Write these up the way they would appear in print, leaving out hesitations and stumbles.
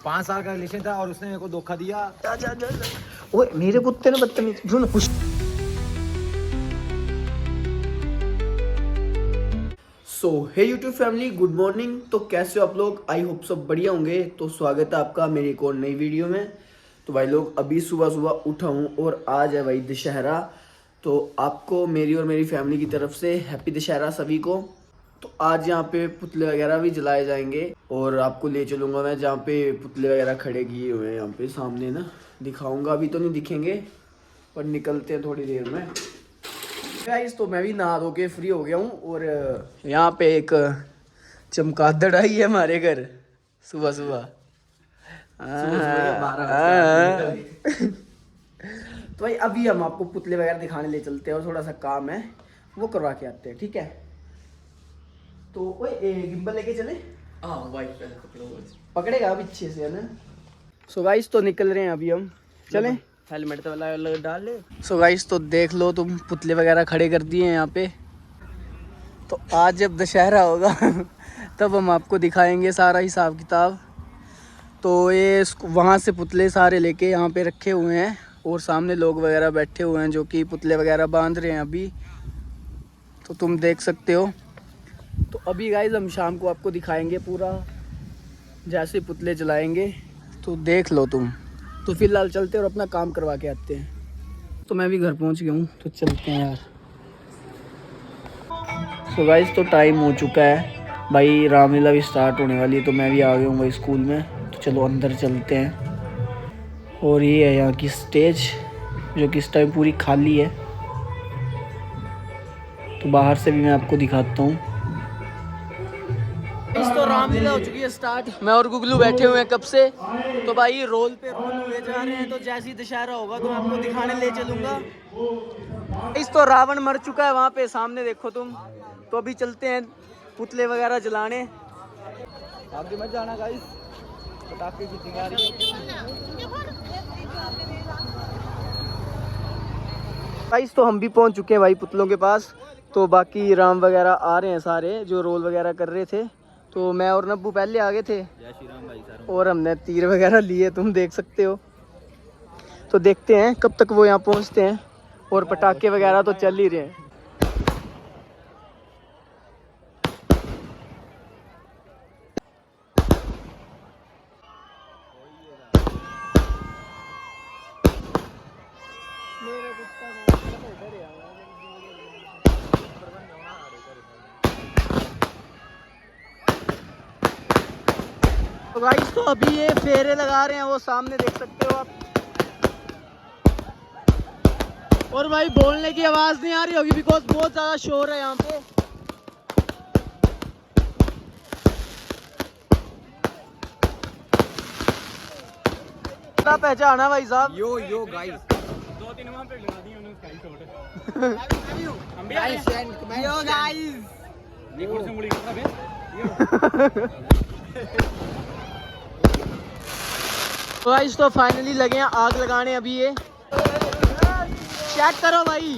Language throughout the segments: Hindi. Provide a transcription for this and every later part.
5 साल का रिलेशन था और उसने मेरे को धोखा दिया। जा जा जा जा। ओए मेरे कुत्ते ने बदतमीज सुन उस। सो हे यूट्यूब फैमिली, गुड मॉर्निंग। तो कैसे हो आप लोग? आई होप सब बढ़िया होंगे। तो स्वागत है आपका मेरी एक और नई वीडियो में। तो भाई लोग अभी सुबह सुबह उठा हूँ और आज है भाई दशहरा। तो आपको मेरी और मेरी फैमिली की तरफ से हैप्पी दशहरा सभी को। तो आज यहाँ पे पुतले वगैरह भी जलाए जाएंगे और आपको ले चलूँगा मैं जहाँ पे पुतले वगैरह खड़े किए हुए हैं, यहाँ पे सामने ना दिखाऊंगा। अभी तो नहीं दिखेंगे पर निकलते हैं थोड़ी देर में। गाइस तो मैं भी नहा धो के फ्री हो गया हूँ और यहाँ पे एक चमगादड़ आई है हमारे घर सुबह सुबह। तो भाई अभी हम आपको पुतले वगैरह दिखाने ले चलते हैं और थोड़ा सा काम है वो करवा के आते हैं, ठीक है? तो ओए गिम्बल लेके चले। हाँ बाइक पे पकड़ेगा अब पीछे से, है ना? सो गाइस तो निकल रहे हैं अभी हम, चलें? हेलमेट तो वाला डाल ले। सो गाइस तो देख लो तुम, पुतले वगैरह खड़े कर दिए हैं यहाँ पे। तो आज जब दशहरा होगा तब हम आपको दिखाएंगे सारा हिसाब किताब। तो ये वहाँ से पुतले सारे लेके यहाँ पे रखे हुए हैं और सामने लोग वगैरह बैठे हुए हैं जो कि पुतले वगैरह बांध रहे हैं अभी। तो तुम देख सकते हो। तो अभी गाइस हम शाम को आपको दिखाएंगे पूरा, जैसे पुतले जलाएंगे तो देख लो तुम। तो फिलहाल चलते हैं और अपना काम करवा के आते हैं। तो मैं भी घर पहुंच गया हूँ, तो चलते हैं यार। सो गाइस तो टाइम हो चुका है भाई, रामलीला भी स्टार्ट होने वाली है। तो मैं भी आ गया हूँ भाई स्कूल में। तो चलो अंदर चलते हैं। और ये है यहाँ की स्टेज जो कि इस टाइम पूरी खाली है। तो बाहर से भी मैं आपको दिखाता हूँ। इस तो रामलीला हो चुकी है स्टार्ट। मैं और गुगलू बैठे हुए हैं कब से। तो भाई रोल पे रोल हुए जा रहे हैं। तो जैसे ही दशहरा होगा तो मैं आपको दिखाने ले चलूंगा। इस तो रावण मर चुका है वहाँ पे सामने, देखो तुम। तो अभी चलते हैं पुतले वगैरह जलाने। आप भी मत जाना गाइस, पटाखे की चिंगारी। गाइस तो हम भी पहुँच चुके हैं भाई पुतलों के पास। तो बाकी राम वगैरह आ रहे हैं सारे जो रोल वगैरह कर रहे थे। तो मैं और नब्बू पहले आगे थे। जय श्री राम भाई सर। और हमने तीर वगैरह लिए, तुम देख सकते हो। तो देखते हैं कब तक वो यहाँ पहुँचते हैं। और पटाखे वगैरह तो चल ही रहे हैं। तो गाइस तो अभी ये फेरे लगा रहे हैं, वो सामने देख सकते हो आप। और भाई बोलने की आवाज नहीं आ रही होगी बिकॉज बहुत ज्यादा शोर है यहाँ पे। पहचाना भाई साहब? यो यो गाइस 2-3 वहां पे लगा दी उन्होंने स्काई शॉट। हम भी गाइस यो गाइस ये कौन सी उंगली कर रहा है? तो गाइस तो फाइनली लगे हैं आग लगाने अभी। ये चेक करो भाई।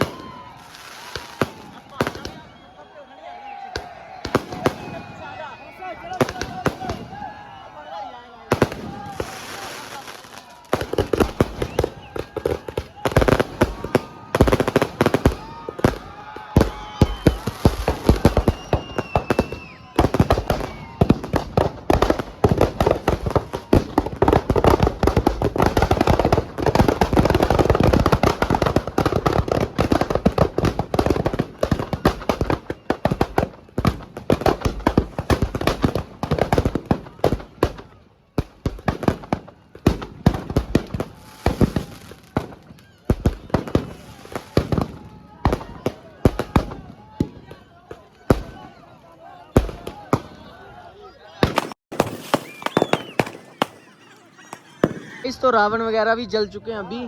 इस तो रावण वगैरह भी जल चुके हैं अभी।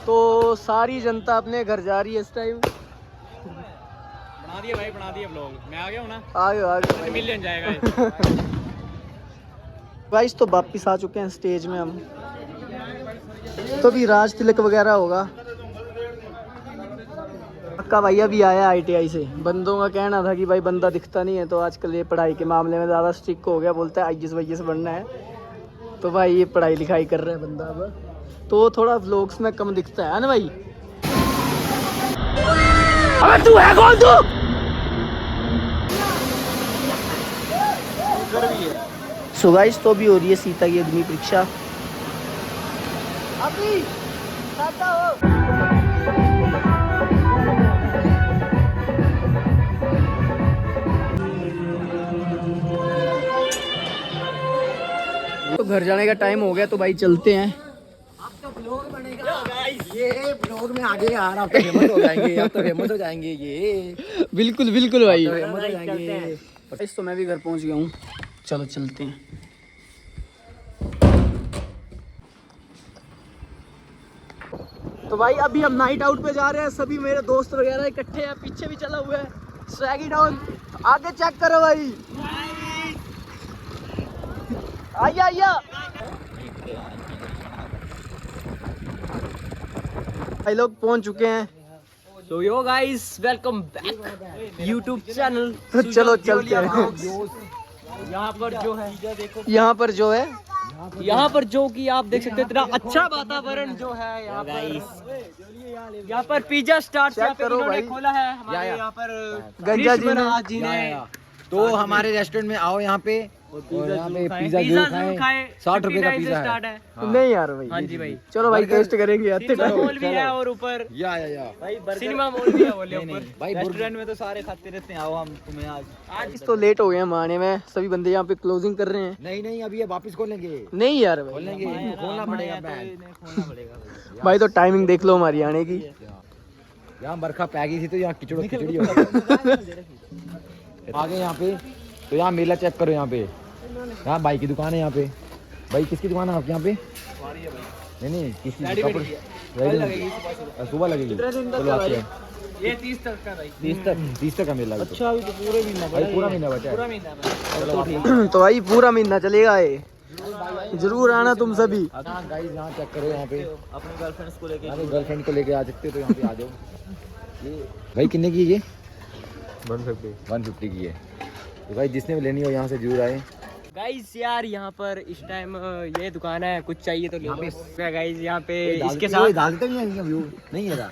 तो सारी जनता अपने घर जा रही है इस टाइम। बना दिए भाई, बना दिए व्लॉग। मैं आ गया हूं ना, आ गए मिलियन जाएगा। गाइस तो वापिस आ चुके हैं स्टेज में हम। तो अभी राज तिलक वगैरह होगा। पक्का भैया भी आया ITI से। बंदों का कहना था कि भाई बंदा दिखता नहीं है, तो आजकल ये पढ़ाई के मामले में ज़्यादा स्ट्रिक्ट हो गया। बोलता है IAS बनना है। तो भाई ये पढ़ाई लिखाई कर रहा है बंदा अब, तो थोड़ा व्लॉग्स में कम दिखता है ना भाई। अबे तू है कौन तू? सो गाइस तो भी हो रही है सीता की अग्नि परीक्षा। अभी तो घर जाने का टाइम हो गया, तो भाई चलते हैं। अब तो ब्लॉग बनेगा ये, ब्लॉग में आगे यार आप तो फेमस हो जाएंगे, आप तो फेमस हो जाएंगे ये। बिल्कुल बिल्कुल भाई, तो फेमस हो जाएंगे। इस तो मैं भी घर पहुंच गया हूँ, चलो चलते हैं। तो भाई अभी हम नाइट आउट पे जा रहे हैं, सभी मेरे दोस्त वगैरह इकट्ठे हैं, पीछे भी चला हुआ है स्वैगी डाउन, आगे चेक करो भाई। आइया आइया भाई लोग पहुंच चुके हैं। तो yo guys welcome back YouTube channel. चलो चलते हैं। यहाँ पर जो है यहाँ पर जो है, यहाँ पर जो कि आप देख सकते हैं इतना अच्छा वातावरण जो है यहाँ पर। यहाँ पर पिज्जा स्टार्ट चेक करो इन्होंने भाई। खोला है हमारे यहाँ पर गंजा जी ने। कृष्ण जी ने। तो हमारे रेस्टोरेंट में आओ यहाँ पे, और यहाँ पे पिज्जा जरूर खाएं। 60 रुपए का पिज्जा स्टार्ट है। है। नहीं यार भाई। हाँ जी भाई। चलो भाई टेस्ट करेंगे। सिनेमा मॉल भी है और ऊपर या सिनेमा मॉल भी है बोले ऊपर। भाई रेस्टोरेंट में तो सारे खाते रहते हैं। आओ हम तुम्हें आज तो लेट हो गए हम आने में, सभी बंदे यहाँ पे क्लोजिंग कर रहे हैं। नहीं अभी ये वापस खोलेंगे, नहीं यार भाई, खोलना पड़ेगा बैग। खोलना पड़ेगा। भाई तो टाइमिंग देख लो हमारी आने की। यहाँ बरखा पै गई थी तो यहाँ खिचड़ी हो गई। आगे यहाँ पे तो यहाँ मेला चेक करो, यहाँ पे यहाँ भाई की दुकान है। यहाँ पे भाई किसकी दुकान है आपके यहाँ पे? नहीं किसकी? सुबह लगेगी। चलो आते हैं। ये 30 तक का भाई। 30 तक का मेला। अच्छा अभी तो पूरे महीना भाई पूरा महीना बचा पूरा है। महीना है। तो भाई पूरा महीना चलेगा ये, जरूर आना तुम सभी। गाइस यहाँ चेक करो, यहाँ पे अपने गर्लफ्रेंड्स को लेके गर्लफ्रेंड को लेके आ सकते हो तो यहाँ पे आ जाओ। ये भाई कितने की? ये 150 की है। तो भाई जिसने भी लेनी हो यहाँ से जरूर आए। गाइस यार यहाँ पर इस टाइम ये दुकान है, कुछ चाहिए तो ले लो गाइस। यहाँ पे इसके साथ डाल देते हैं व्यू नहीं है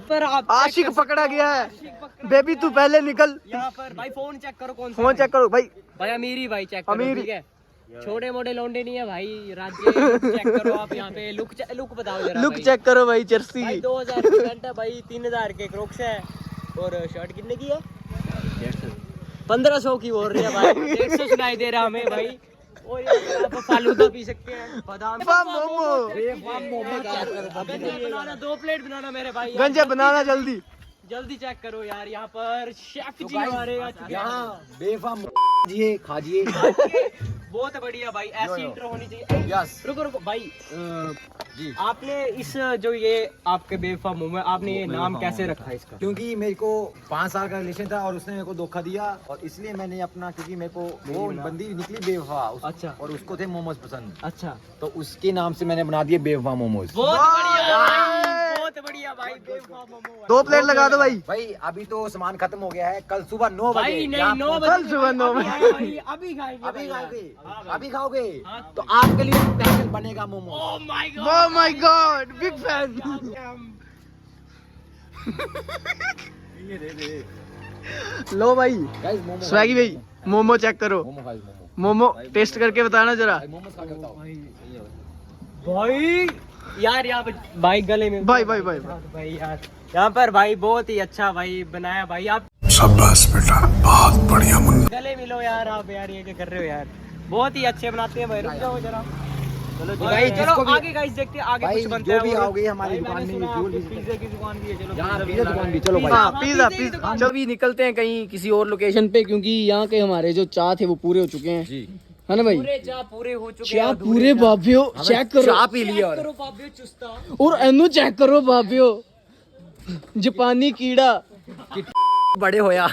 पर आप आशिक पकड़ा गया है। बेबी तू पहले निकल। यहाँ पर भाई फोन चेक करो कौन सा फोन चेक करो भाई। भाई अमीरी भाई चेक करो अमीरी। ठीक है। छोटे मोटे लौंडे नहीं है भाई, राज्य चेक करो आप। यहाँ पे लुक बताओ जरा। लुक भाई। चेक करो भाई, जर्सी। भाई 2000 की पैंट है भाई, 3000 के क्रोक्स है और शर्ट कितने की है? 1500 की बोल रही है भाई। 150 सुनाई दे रहा हमें भाई। और यहाँ पर आप फालूदा पी सकते हैं, बादाम मोमो बनाना, 2 प्लेट बनाना मेरे भाई। गंजा बनाना जल्दी। जल्दी चेक करो यार। यहाँ पर शेफ जी हमारे आ चुके हैं। यहाँ बेफाम जिए खाजिए। बहुत बढ़िया भाई, ऐसी इंट्रो होनी चाहिए। यस रुको भाई जी। आपने इस जो ये आपके बेवफा मुंह में आपने ये नाम कैसे रखा है इसका? क्योंकि मेरे को 5 साल का रिलेशन था और उसने मेरे को धोखा दिया, और इसलिए मैंने अपना, क्योंकि मेरे को वो बंदी निकली बेवफा अच्छा। और उसको थे मोमोज पसंद, अच्छा तो उसके नाम से मैंने बना दिए बेवफा मोमोज। बहुत बढ़िया भाई, बहुत बढ़िया भाई। बेवफा मोमो 2 प्लेट लगा दो भाई। भाई अभी तो सामान खत्म हो गया है, कल सुबह 9 बजे भाई नहीं यहाँ 9 कल सुबह 9 बजे। अभी खाएंगे अभी भाई। खाओगे? हाँ, अभी खाओगे हाँ। तो आपके लिए स्पेशल बनेगा momo. Oh my God! Oh my God, big fan। लो भाई गाइस मोमो स्वैगी भाई, मोमो चेक करो। मोमो खाइए मोमो। मोमो टेस्ट करके बताना जरा। भाई मोमोज खा के बताओ। भाई यार यहाँ पर भाई गले में भाई यार यहाँ पर भाई बहुत ही अच्छा भाई बनाया भाई। आप शाबाश बेटा, बहुत बढ़िया मुन्ना। गले मिलो यार आप। यार ये क्या कर रहे हो यार, बहुत ही अच्छे बनाते हैं भाई। रुक जाओ जरा। चलो तो भाई चलो जिसको भी- आगे गाइस देखते हैं आगे भाई कुछ बनता जो है भी और- आओगे हमारी भाई, दुकान मैंने में सुना जो आपकी भी पिज्जे की दुकान भी है। चलो यहाँ पिज्जा पिज्जा दुकान भी, चलो भाई। हाँ हाँ, पिज्जा पिज्जे की पिज्जा। दुकान। चलो अभी निकलते हैं कहीं किसी और लोकेशन पे, क्योंकि यहाँ के हमारे जो चाह थे वो पूरे हो चुके हैं, जी है ना भाई? पूरे चाह पूरे हो चुके चाह हैं। पूरे बाबियो चेक करो। चाह पी लिया चेक करो बाबियो चुस्ता। और एनु चेक करो बाबियो, जापानी कीड़ा। बड़े होया।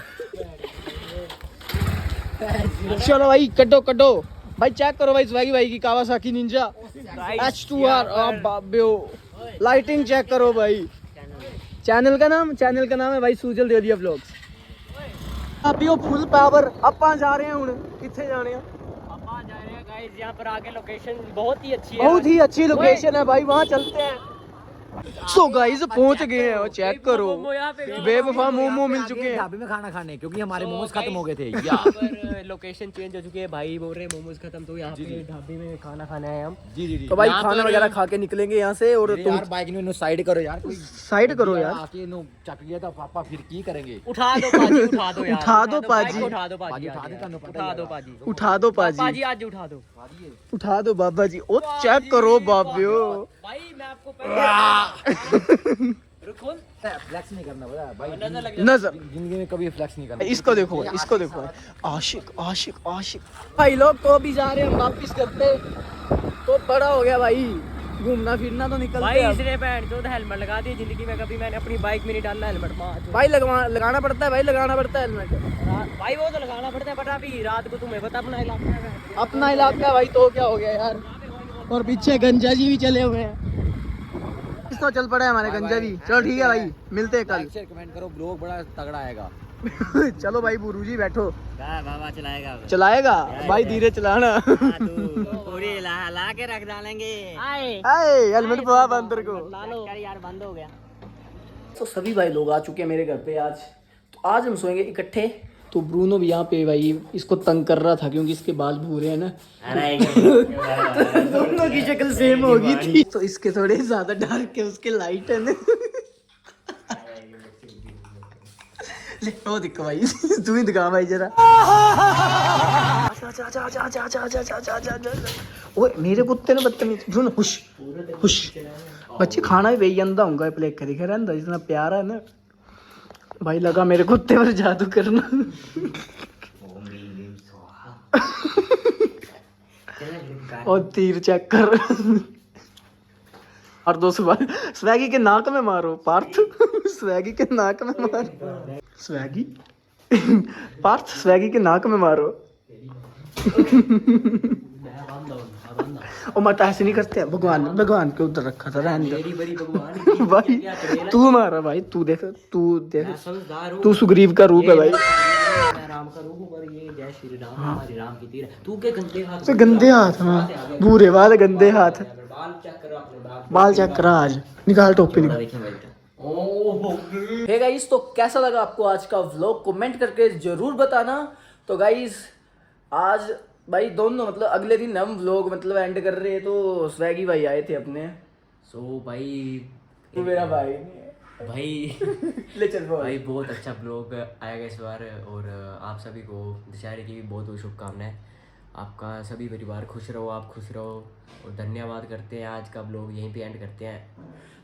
चलो भाई कटो कटो भाई, चेक करो भाई स्वैगी भाई की कावासाकी निंजा H2R। बाबियो लाइटिंग चेक करो भाई। चैनल का नाम है भाई सूजल देदिया व्लॉग्स। बाबियो फुल पावर। ਆਪਾਂ ਜਾ ਰਹੇ ਹਾਂ ਹੁਣ, ਕਿੱਥੇ ਜਾਣੇ ਆ? ਆਪਾਂ ਜਾ ਰਹੇ ਹਾਂ गाइस यहाँ पर आके लोकेशन बहुत ही अच्छी है। बहुत ही अच्छी लोकेशन है भाई, वहाँ चलते हैं। सो गाइस पहुंच गए हैं, चेक करो बेवफा मोमो मिल चुके हैं ढाबे में खाना खाने, क्योंकि हमारे मोमोज खत्म हो गए थे। यहाँ पर लोकेशन चेंज हो चुकी है, भाई बोल रहे हैं मोमोज खत्म, तो यहाँ पे ढाबे में खाना खाने आए हम। जी जी जी। तो भाई खाना वगैरह खा के निकलेंगे यहाँ से। और तुम यार बाइक ने साइड करो यार, कोई साइड करो यार। आके नो चक गया था पापा, फिर की करेंगे। उठा दो पाजी, उठा दो यार, उठा दो पाजी, उठा दो पाजी, उठा दे, तन्नू पता उठा ही दो है। पाजी, उठा दो पाजी पाजी, आज उठा दो। उठा दो बाबा जी। ओ चेक करो बाबियो, भाई मैं आपको पहले रुको, फ्लेक्स नहीं करना पता भाई, नजर लग नजर। जिंदगी में कभी फ्लेक्स नहीं करना। इसको देखो, इसको देखो, आशिक आशिक आशिक। भाई लोग तो भी जा रहे हैं वापिस करते, तो बड़ा हो गया भाई, घूमना फिरना तो निकलते भाई हैं। इसने पैंट तो हेलमेट लगा दी, जिंदगी में कभी मैंने अपनी बाइक में नहीं डालना हेलमेट। भाई लगाना पड़ता है भाई, लगाना पड़ता है हेलमेट। भाई वो तो लगाना पड़ता है, बट अभी रात को तुम्हें पता अपना इलाका है, अपना इलाका है भाई, तो क्या हो गया यार। और पीछे गंजा जी भी चले हुए हैं, तो चल पड़ा है हमारे गंजा भी। चलो ठीक है भाई, मिलते हैं कल। शेयर कमेंट करो, ब्लॉग बड़ा तगड़ा आएगा। चलो भाई बुरू जी बैठो। बाबा चलाएगा चलाएगा भाई, धीरे चलाना। पूरी ला के रख डालेंगे। हेलमेट पवा अंदर को यार बंद हो गया। तो सभी भाई लोग आ चुके हैं मेरे घर पे आज। तो आज हम सोएंगे इकट्ठे। तो ब्रूनो भी यहाँ पे भाई इसको तंग कर रहा था, क्योंकि इसके बाल भूरे हैं ना। दोनों की शक्ल सेम हो गई थी, तो इसके थोड़े ज्यादा डार्क है, उसके लाइट है ना। ले वो दिखो भाई, तू ही दिखा भाई जरा। ओए मेरे कुत्ते ने बदतमीज। ब्रूनो हुश हुश, बच्चे खाना भी वही अंधा होगा, प्लेट का दिखा रहा है जितना प्यारा है ना भाई। लगा मेरे कुत्ते पर जादू करना। और तीर चेक कर। और दो स्वैगी के नाक में मारो पार्थ, स्वैगी के नाक में मारो। स्वैगी पार्थ, स्वैगी के नाक में मारो। और मत ऐसे नहीं करते, भगवान भगवान के उधर रखा था, रहने दो भाई। तू मारा भाई, तू देख, तू सुग्रीव का रूप है भाई। राम का रूप, पर ये जय श्री राम, हमारी राम की तीर। तू के गंदे हाथ से गंदे हाथ, हाँ भूरे वाले गंदे हाथ। बाल चेक करो अपने बाल चेक करा, आज निकाल टोपी निकाल। हे गाइस, तो कैसा लगा आपको आज का व्लॉग, कमेंट करके जरूर बताना। तो गाइस आज भाई दोनों मतलब अगले दिन हम व्लॉग मतलब एंड कर रहे हैं, तो स्वैगी भाई आए थे अपने। सो भाई तू मेरा भाई भाई ले चल भाई बहुत अच्छा ब्लॉग आएगा इस बार। और आप सभी को दशहरे की भी बहुत बहुत शुभकामनाएं। आपका सभी परिवार खुश रहो, आप खुश रहो, और धन्यवाद करते हैं। आज का ब्लॉग यहीं पे एंड करते हैं।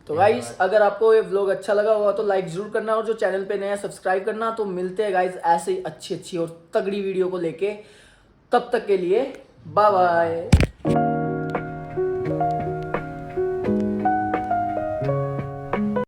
तो गाइस अगर आपको ये व्लॉग अच्छा लगा होगा तो लाइक जरूर करना, और जो चैनल पे नया सब्सक्राइब करना। तो मिलते हैं गाइस ऐसे ही अच्छी अच्छी और तगड़ी वीडियो को लेके, तब तक के लिए बाय बाय।